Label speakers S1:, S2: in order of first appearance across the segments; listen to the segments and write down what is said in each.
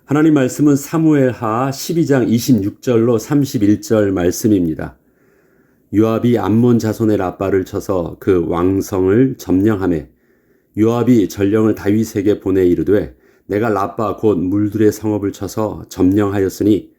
S1: 하나님 말씀은 사무엘하 12장 26절로 31절 말씀입니다. 요압이 암몬 자손의 라빠를 쳐서 그 왕성을 점령하매 요압이 전령을 다윗에게 보내 이르되 내가 라빠 곧 물들의 성읍을 쳐서 점령하였으니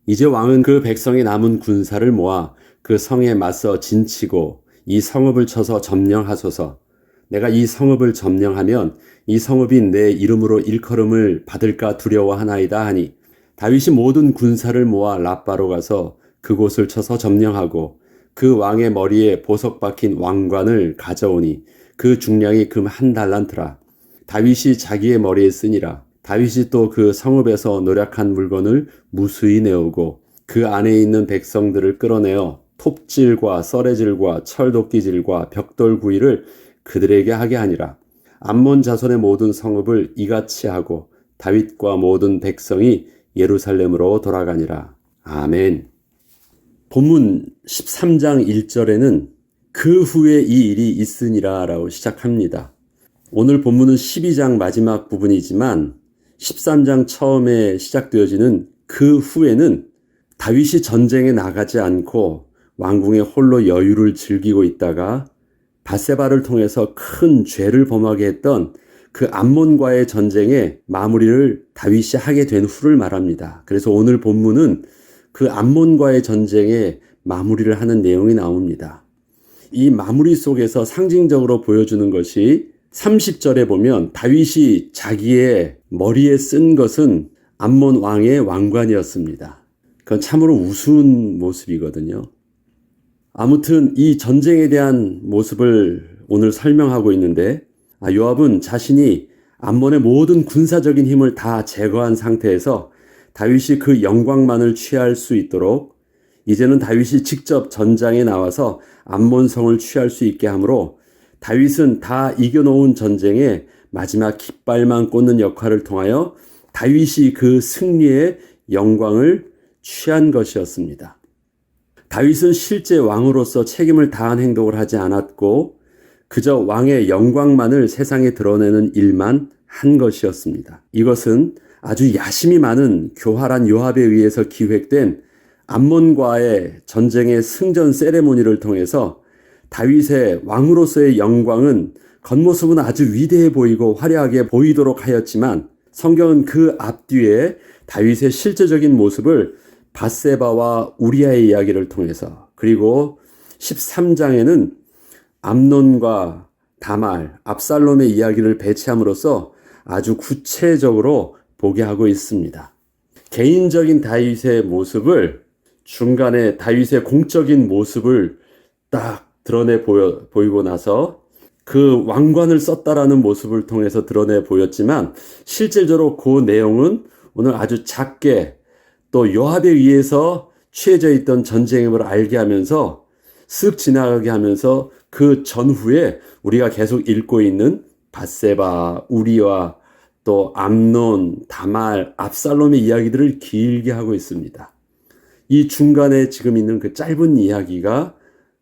S1: 이제 왕은 그 백성의 남은 군사를 모아 그 성에 맞서 진치고 이 성읍을 쳐서 점령하소서. 내가 이 성읍을 점령하면 이 성읍이 내 이름으로 일컬음을 받을까 두려워하나이다 하니 다윗이 모든 군사를 모아 라빠로 가서 그곳을 쳐서 점령하고 그 왕의 머리에 보석 박힌 왕관을 가져오니 그 중량이 금 1달란트라. 다윗이 자기의 머리에 쓰니라. 다윗이 또 그 성읍에서 노략한 물건을 무수히 내오고 그 안에 있는 백성들을 끌어내어 톱질과 썰애질과 철도끼질과 벽돌구이를 그들에게 하게 하니라. 암몬 자손의 모든 성읍을 이같이 하고 다윗과 모든 백성이 예루살렘으로 돌아가니라. 아멘. 본문 13장 1절에는 그 후에 이 일이 있으니라 라고 시작합니다. 오늘 본문은 12장 마지막 부분이지만 13장 처음에 시작되어지는 그 후에는 다윗이 전쟁에 나가지 않고 왕궁에 홀로 여유를 즐기고 있다가 밧세바를 통해서 큰 죄를 범하게 했던 그 암몬과의 전쟁의 마무리를 다윗이 하게 된 후를 말합니다. 그래서 오늘 본문은 그 암몬과의 전쟁의 마무리를 하는 내용이 나옵니다. 이 마무리 속에서 상징적으로 보여주는 것이 30절에 보면 다윗이 자기의 머리에 쓴 것은 암몬 왕의 왕관이었습니다. 그건 참으로 우스운 모습이거든요. 아무튼 이 전쟁에 대한 모습을 오늘 설명하고 있는데 요압은 자신이 암몬의 모든 군사적인 힘을 다 제거한 상태에서 다윗이 그 영광만을 취할 수 있도록 이제는 다윗이 직접 전장에 나와서 암몬 성을 취할 수 있게 하므로 다윗은 다 이겨놓은 전쟁에 마지막 깃발만 꽂는 역할을 통하여 다윗이 그 승리의 영광을 취한 것이었습니다. 다윗은 실제 왕으로서 책임을 다한 행동을 하지 않았고 그저 왕의 영광만을 세상에 드러내는 일만 한 것이었습니다. 이것은 아주 야심이 많은 교활한 요압에 의해서 기획된 암몬과의 전쟁의 승전 세레모니를 통해서 다윗의 왕으로서의 영광은 겉모습은 아주 위대해 보이고 화려하게 보이도록 하였지만 성경은 그 앞뒤에 다윗의 실제적인 모습을 밧세바와 우리아의 이야기를 통해서 그리고 13장에는 암논과 다말, 압살롬의 이야기를 배치함으로써 아주 구체적으로 보게 하고 있습니다. 개인적인 다윗의 모습을 중간에 다윗의 공적인 모습을 딱 드러내 보이고 나서 그 왕관을 썼다라는 모습을 통해서 드러내 보였지만 실질적으로 그 내용은 오늘 아주 작게 또 요압에 의해서 취해져 있던 전쟁임을 알게 하면서 쓱 지나가게 하면서 그 전후에 우리가 계속 읽고 있는 밧세바, 우리와 또 암논, 다말, 압살롬의 이야기들을 길게 하고 있습니다. 이 중간에 지금 있는 그 짧은 이야기가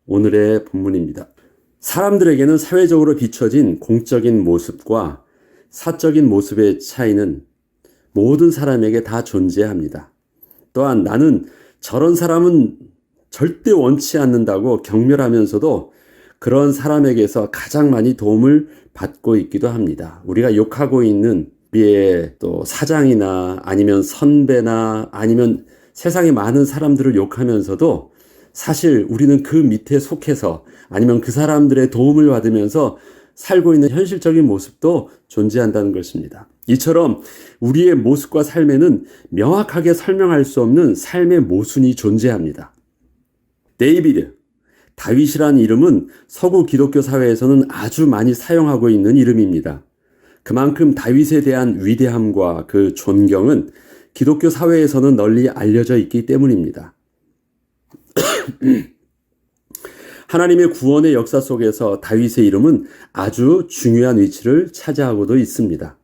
S1: 오늘의 본문입니다. 사람들에게는 사회적으로 비춰진 공적인 모습과 사적인 모습의 차이는 모든 사람에게 다 존재합니다. 또한 나는 저런 사람은 절대 원치 않는다고 경멸하면서도 그런 사람에게서 가장 많이 도움을 받고 있기도 합니다. 우리가 욕하고 있는 우리의 또 사장이나 아니면 선배나 아니면 세상에 많은 사람들을 욕하면서도 사실 우리는 그 밑에 속해서 아니면 그 사람들의 도움을 받으면서 살고 있는 현실적인 모습도 존재한다는 것입니다. 이처럼 우리의 모습과 삶에는 명확하게 설명할 수 없는 삶의 모순이 존재합니다. 다윗이라는 이름은 서구 기독교 사회에서는 아주 많이 사용하고 있는 이름입니다. 그만큼 다윗에 대한 위대함과 그 존경은 기독교 사회에서는 널리 알려져 있기 때문입니다. 하나님의 구원의 역사 속에서 다윗의 이름은 아주 중요한 위치를 차지하고도 있습니다.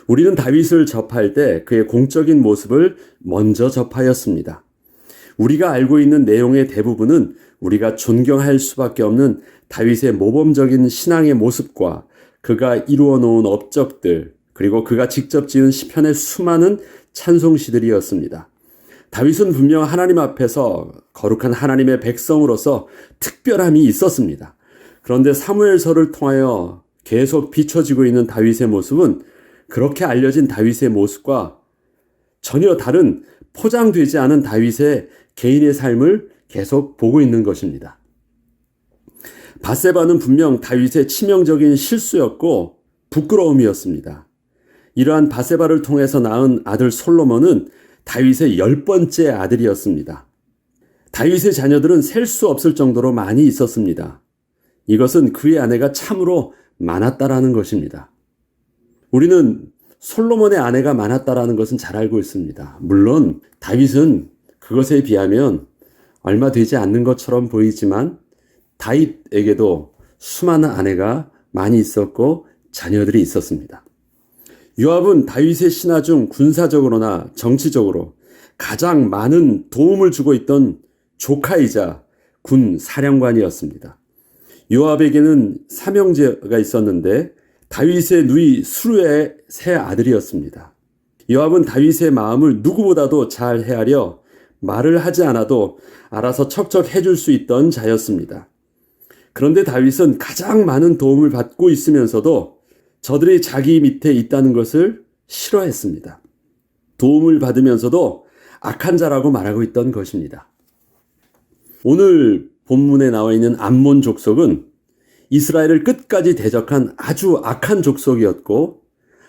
S1: 우리는 다윗을 접할 때 그의 공적인 모습을 먼저 접하였습니다. 우리가 알고 있는 내용의 대부분은 우리가 존경할 수밖에 없는 다윗의 모범적인 신앙의 모습과 그가 이루어 놓은 업적들, 그리고 그가 직접 지은 시편의 수많은 찬송시들이었습니다. 다윗은 분명 하나님 앞에서 거룩한 하나님의 백성으로서 특별함이 있었습니다. 그런데 사무엘서를 통하여 계속 비춰지고 있는 다윗의 모습은 그렇게 알려진 다윗의 모습과 전혀 다른 포장되지 않은 다윗의 개인의 삶을 계속 보고 있는 것입니다. 밧세바는 분명 다윗의 치명적인 실수였고 부끄러움이었습니다. 이러한 밧세바를 통해서 낳은 아들 솔로몬은 다윗의 10번째 아들이었습니다. 다윗의 자녀들은 셀 수 없을 정도로 많이 있었습니다. 이것은 그의 아내가 참으로 많았다라는 것입니다. 우리는 솔로몬의 아내가 많았다라는 것은 잘 알고 있습니다. 물론 다윗은 그것에 비하면 얼마 되지 않는 것처럼 보이지만 다윗에게도 수많은 아내가 많이 있었고 자녀들이 있었습니다. 요압은 다윗의 신하 중 군사적으로나 정치적으로 가장 많은 도움을 주고 있던 조카이자 군 사령관이었습니다. 요압에게는 삼형제가 있었는데 다윗의 누이 수르의 세 아들이었습니다. 요압은 다윗의 마음을 누구보다도 잘 헤아려 말을 하지 않아도 알아서 척척 해줄 수 있던 자였습니다. 그런데 다윗은 가장 많은 도움을 받고 있으면서도 저들이 자기 밑에 있다는 것을 싫어했습니다. 도움을 받으면서도 악한 자라고 말하고 있던 것입니다. 오늘 본문에 나와 있는 암몬 족속은 이스라엘을 끝까지 대적한 아주 악한 족속이었고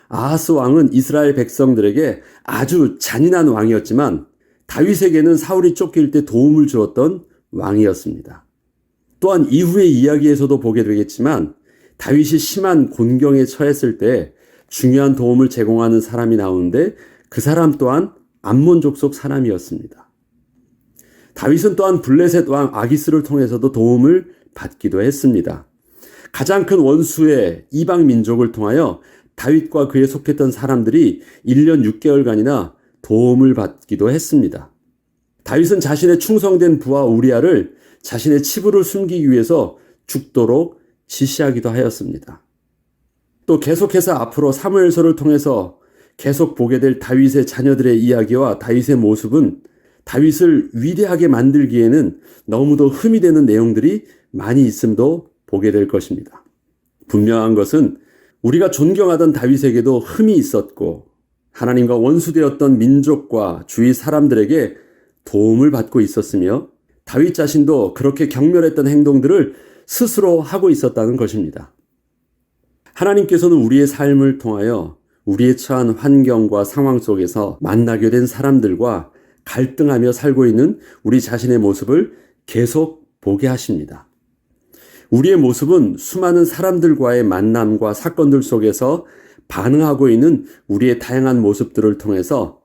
S1: 아하스 왕은 이스라엘 백성들에게 아주 잔인한 왕이었지만 다윗에게는 사울이 쫓길 때 도움을 주었던 왕이었습니다. 또한 이후의 이야기에서도 보게 되겠지만 다윗이 심한 곤경에 처했을 때 중요한 도움을 제공하는 사람이 나오는데 그 사람 또한 암몬 족속 사람이었습니다. 다윗은 또한 블레셋 왕 아기스를 통해서도 도움을 받기도 했습니다. 가장 큰 원수의 이방 민족을 통하여 다윗과 그에 속했던 사람들이 1년 6개월간이나 도움을 받기도 했습니다. 다윗은 자신의 충성된 부하 우리아를 자신의 치부를 숨기기 위해서 죽도록 지시하기도 하였습니다. 또 계속해서 앞으로 사무엘서를 통해서 계속 보게 될 다윗의 자녀들의 이야기와 다윗의 모습은 다윗을 위대하게 만들기에는 너무도 흠이 되는 내용들이 많이 있음도 보게 될 것입니다. 분명한 것은 우리가 존경하던 다윗에게도 흠이 있었고 하나님과 원수되었던 민족과 주위 사람들에게 도움을 받고 있었으며 다윗 자신도 그렇게 경멸했던 행동들을 스스로 하고 있었다는 것입니다. 하나님께서는 우리의 삶을 통하여 우리의 처한 환경과 상황 속에서 만나게 된 사람들과 갈등하며 살고 있는 우리 자신의 모습을 계속 보게 하십니다. 우리의 모습은 수많은 사람들과의 만남과 사건들 속에서 반응하고 있는 우리의 다양한 모습들을 통해서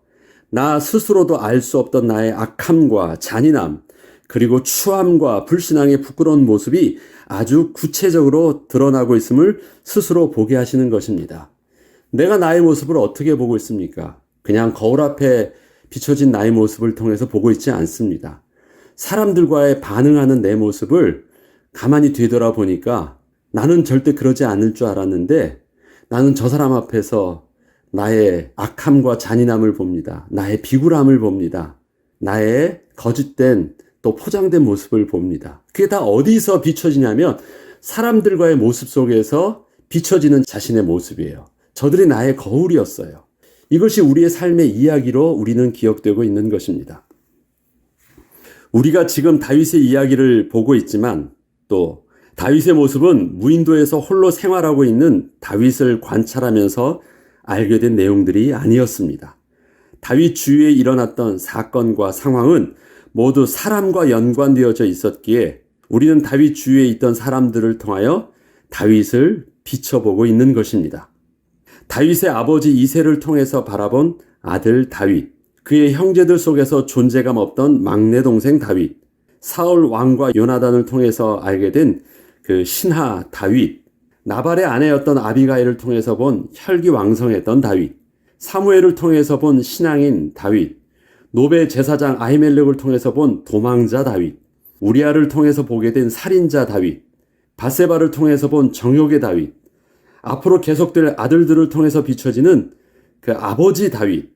S1: 나 스스로도 알 수 없던 나의 악함과 잔인함, 그리고 추함과 불신앙의 부끄러운 모습이 아주 구체적으로 드러나고 있음을 스스로 보게 하시는 것입니다. 내가 나의 모습을 어떻게 보고 있습니까? 그냥 거울 앞에 비춰진 나의 모습을 통해서 보고 있지 않습니다. 사람들과의 반응하는 내 모습을 가만히 뒤돌아보니까 나는 절대 그러지 않을 줄 알았는데 나는 저 사람 앞에서 나의 악함과 잔인함을 봅니다. 나의 비굴함을 봅니다. 나의 거짓된 또 포장된 모습을 봅니다. 그게 다 어디서 비춰지냐면 사람들과의 모습 속에서 비춰지는 자신의 모습이에요. 저들이 나의 거울이었어요. 이것이 우리의 삶의 이야기로 우리는 기억되고 있는 것입니다. 우리가 지금 다윗의 이야기를 보고 있지만 또 다윗의 모습은 무인도에서 홀로 생활하고 있는 다윗을 관찰하면서 알게 된 내용들이 아니었습니다. 다윗 주위에 일어났던 사건과 상황은 모두 사람과 연관되어져 있었기에 우리는 다윗 주위에 있던 사람들을 통하여 다윗을 비춰보고 있는 것입니다. 다윗의 아버지 이새를 통해서 바라본 아들 다윗, 그의 형제들 속에서 존재감 없던 막내 동생 다윗, 사울 왕과 요나단을 통해서 알게 된 그 신하 다윗, 나발의 아내였던 아비가일을 통해서 본 혈기왕성했던 다윗, 사무엘을 통해서 본 신앙인 다윗, 노베 제사장 아히멜렉을 통해서 본 도망자 다윗, 우리아를 통해서 보게 된 살인자 다윗, 밧세바를 통해서 본 정욕의 다윗, 앞으로 계속될 아들들을 통해서 비춰지는 그 아버지 다윗,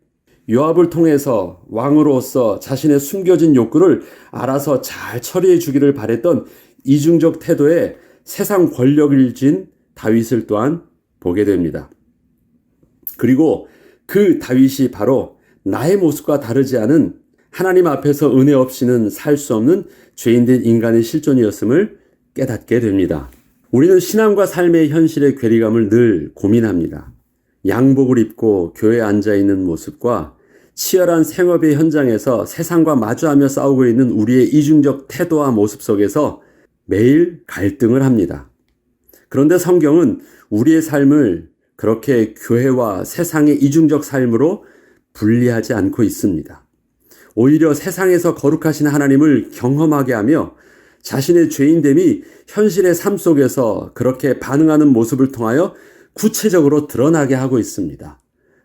S1: 요압을 통해서 왕으로서 자신의 숨겨진 욕구를 알아서 잘 처리해 주기를 바랬던 이중적 태도에 세상 권력을 쥔 다윗을 또한 보게 됩니다. 그리고 그 다윗이 바로 나의 모습과 다르지 않은 하나님 앞에서 은혜 없이는 살 수 없는 죄인된 인간의 실존이었음을 깨닫게 됩니다. 우리는 신앙과 삶의 현실의 괴리감을 늘 고민합니다. 양복을 입고 교회에 앉아있는 모습과 치열한 생업의 현장에서 세상과 마주하며 싸우고 있는 우리의 이중적 태도와 모습 속에서 매일 갈등을 합니다. 그런데 성경은 우리의 삶을 그렇게 교회와 세상의 이중적 삶으로 분리하지 않고 있습니다. 오히려 세상에서 거룩하신 하나님을 경험하게 하며 자신의 죄인됨이 현실의 삶 속에서 그렇게 반응하는 모습을 통하여 구체적으로 드러나게 하고 있습니다.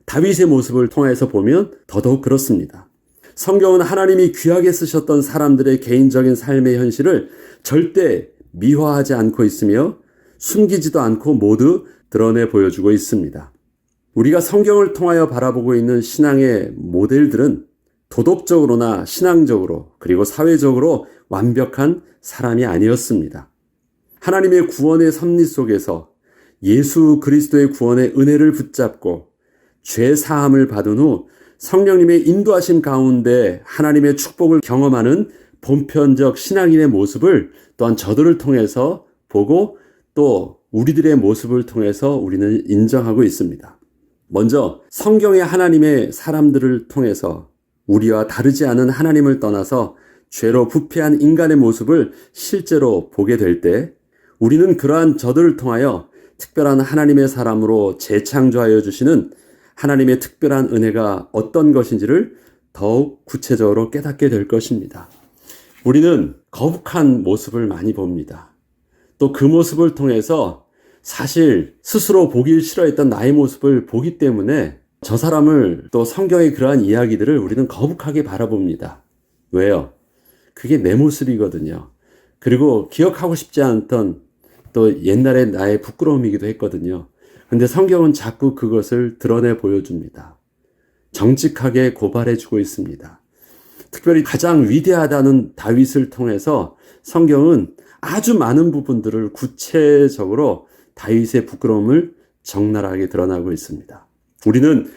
S1: 다윗의 모습을 통해서 보면 더더욱 그렇습니다. 성경은 하나님이 귀하게 쓰셨던 사람들의 개인적인 삶의 현실을 절대 미화하지 않고 있으며 숨기지도 않고 모두 드러내 보여주고 있습니다. 우리가 성경을 통하여 바라보고 있는 신앙의 모델들은 도덕적으로나 신앙적으로 그리고 사회적으로 완벽한 사람이 아니었습니다. 하나님의 구원의 섭리 속에서 예수 그리스도의 구원의 은혜를 붙잡고 죄 사함을 받은 후 성령님의 인도하심 가운데 하나님의 축복을 경험하는 보편적 신앙인의 모습을 또한 저들을 통해서 보고 또 우리들의 모습을 통해서 우리는 인정하고 있습니다. 먼저 성경의 하나님의 사람들을 통해서 우리와 다르지 않은 하나님을 떠나서 죄로 부패한 인간의 모습을 실제로 보게 될 때 우리는 그러한 저들을 통하여 특별한 하나님의 사람으로 재창조하여 주시는 하나님의 특별한 은혜가 어떤 것인지를 더욱 구체적으로 깨닫게 될 것입니다. 우리는 거북한 모습을 많이 봅니다. 또 그 모습을 통해서 사실 스스로 보기 싫어했던 나의 모습을 보기 때문에 저 사람을 또 성경의 그러한 이야기들을 우리는 거북하게 바라봅니다. 왜요? 그게 내 모습이거든요. 그리고 기억하고 싶지 않던 또 옛날에 나의 부끄러움이기도 했거든요. 근데 성경은 자꾸 그것을 드러내 보여줍니다. 정직하게 고발해주고 있습니다. 특별히 가장 위대하다는 다윗을 통해서 성경은 아주 많은 부분들을 구체적으로 다윗의 부끄러움을 적나라하게 드러나고 있습니다. 우리는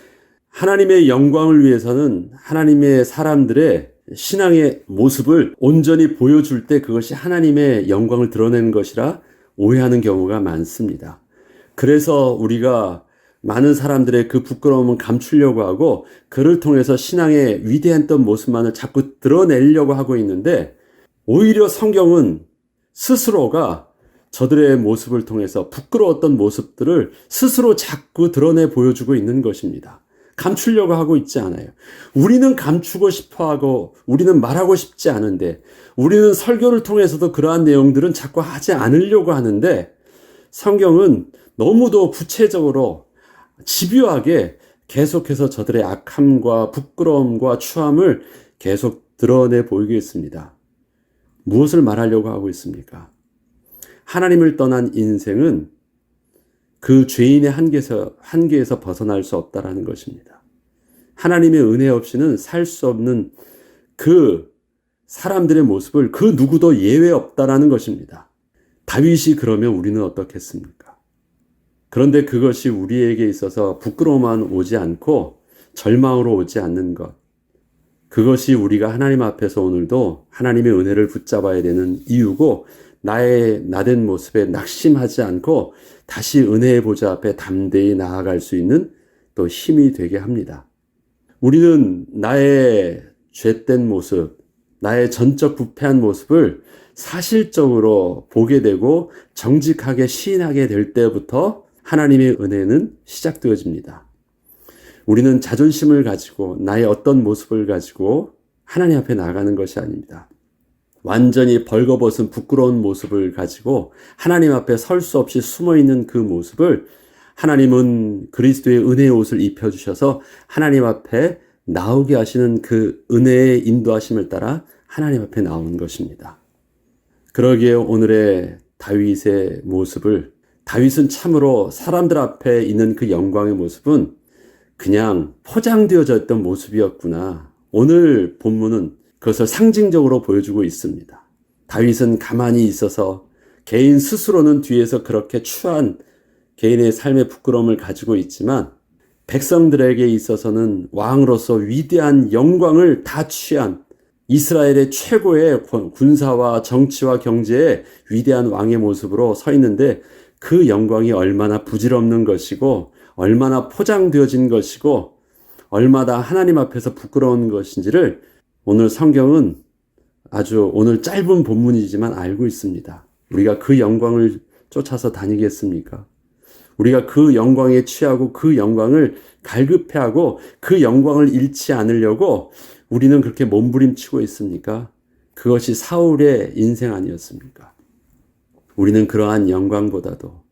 S1: 하나님의 영광을 위해서는 하나님의 사람들의 신앙의 모습을 온전히 보여줄 때 그것이 하나님의 영광을 드러내는 것이라 오해하는 경우가 많습니다. 그래서 우리가 많은 사람들의 그 부끄러움을 감추려고 하고 그를 통해서 신앙의 위대했던 모습만을 자꾸 드러내려고 하고 있는데 오히려 성경은 스스로가 저들의 모습을 통해서 부끄러웠던 모습들을 스스로 자꾸 드러내 보여주고 있는 것입니다. 감추려고 하고 있지 않아요. 우리는 감추고 싶어 하고 우리는 말하고 싶지 않은데 우리는 설교를 통해서도 그러한 내용들은 자꾸 하지 않으려고 하는데 성경은 너무도 구체적으로 집요하게 계속해서 저들의 악함과 부끄러움과 추함을 계속 드러내 보이고 있습니다. 무엇을 말하려고 하고 있습니까? 하나님을 떠난 인생은 그 죄인의 한계에서 벗어날 수 없다라는 것입니다. 하나님의 은혜 없이는 살 수 없는 그 사람들의 모습을 그 누구도 예외 없다라는 것입니다. 다윗이 그러면 우리는 어떻겠습니까? 그런데 그것이 우리에게 있어서 부끄러움만 오지 않고 절망으로 오지 않는 것. 그것이 우리가 하나님 앞에서 오늘도 하나님의 은혜를 붙잡아야 되는 이유고 나의 나된 모습에 낙심하지 않고 다시 은혜의 보좌 앞에 담대히 나아갈 수 있는 또 힘이 되게 합니다. 우리는 나의 죄된 모습, 나의 전적 부패한 모습을 사실적으로 보게 되고 정직하게 시인하게 될 때부터 하나님의 은혜는 시작되어집니다. 우리는 자존심을 가지고 나의 어떤 모습을 가지고 하나님 앞에 나가는 것이 아닙니다. 완전히 벌거벗은 부끄러운 모습을 가지고 하나님 앞에 설 수 없이 숨어있는 그 모습을 하나님은 그리스도의 은혜의 옷을 입혀주셔서 하나님 앞에 나오게 하시는 그 은혜의 인도하심을 따라 하나님 앞에 나오는 것입니다. 그러기에 오늘의 다윗의 모습을 다윗은 참으로 사람들 앞에 있는 그 영광의 모습은 그냥 포장되어져 있던 모습이었구나. 오늘 본문은 그것을 상징적으로 보여주고 있습니다. 다윗은 가만히 있어서 개인 스스로는 뒤에서 그렇게 추한 개인의 삶의 부끄러움을 가지고 있지만 백성들에게 있어서는 왕으로서 위대한 영광을 다 취한 이스라엘의 최고의 군사와 정치와 경제의 위대한 왕의 모습으로 서 있는데 그 영광이 얼마나 부질없는 것이고 얼마나 포장되어진 것이고 얼마나 하나님 앞에서 부끄러운 것인지를 오늘 성경은 아주 오늘 짧은 본문이지만 알고 있습니다. 우리가 그 영광을 쫓아서 다니겠습니까? 우리가 그 영광에 취하고 그 영광을 갈급해하고 그 영광을 잃지 않으려고 우리는 그렇게 몸부림치고 있습니까? 그것이 사울의 인생 아니었습니까? 우리는 그러한 영광보다도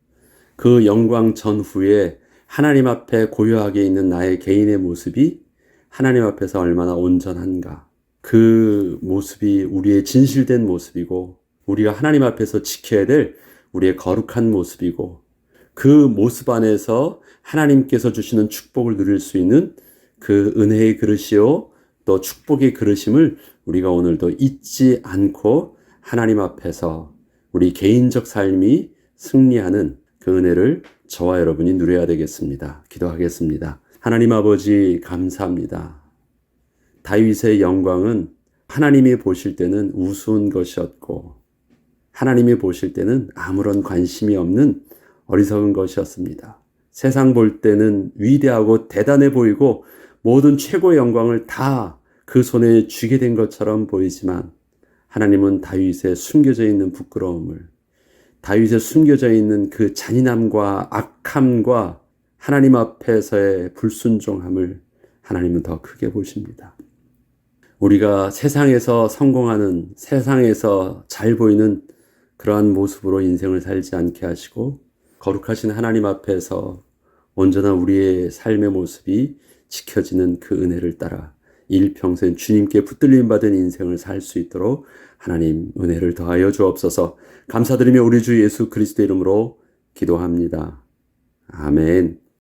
S1: 그 영광 전후에 하나님 앞에 고요하게 있는 나의 개인의 모습이 하나님 앞에서 얼마나 온전한가. 그 모습이 우리의 진실된 모습이고 우리가 하나님 앞에서 지켜야 될 우리의 거룩한 모습이고 그 모습 안에서 하나님께서 주시는 축복을 누릴 수 있는 그 은혜의 그릇이요 또 축복의 그릇임을 우리가 오늘도 잊지 않고 하나님 앞에서 우리 개인적 삶이 승리하는 그 은혜를 저와 여러분이 누려야 되겠습니다. 기도하겠습니다. 하나님 아버지 감사합니다. 다윗의 영광은 하나님이 보실 때는 우스운 것이었고 하나님이 보실 때는 아무런 관심이 없는 어리석은 것이었습니다. 세상 볼 때는 위대하고 대단해 보이고 모든 최고의 영광을 다 그 손에 쥐게 된 것처럼 보이지만 하나님은 다윗의 숨겨져 있는 부끄러움을 다윗의 숨겨져 있는 그 잔인함과 악함과 하나님 앞에서의 불순종함을 하나님은 더 크게 보십니다. 우리가 세상에서 성공하는 세상에서 잘 보이는 그러한 모습으로 인생을 살지 않게 하시고 거룩하신 하나님 앞에서 온전한 우리의 삶의 모습이 지켜지는 그 은혜를 따라 일평생 주님께 붙들림 받은 인생을 살 수 있도록 하나님 은혜를 더하여 주옵소서. 감사드리며 우리 주 예수 그리스도 이름으로 기도합니다. 아멘.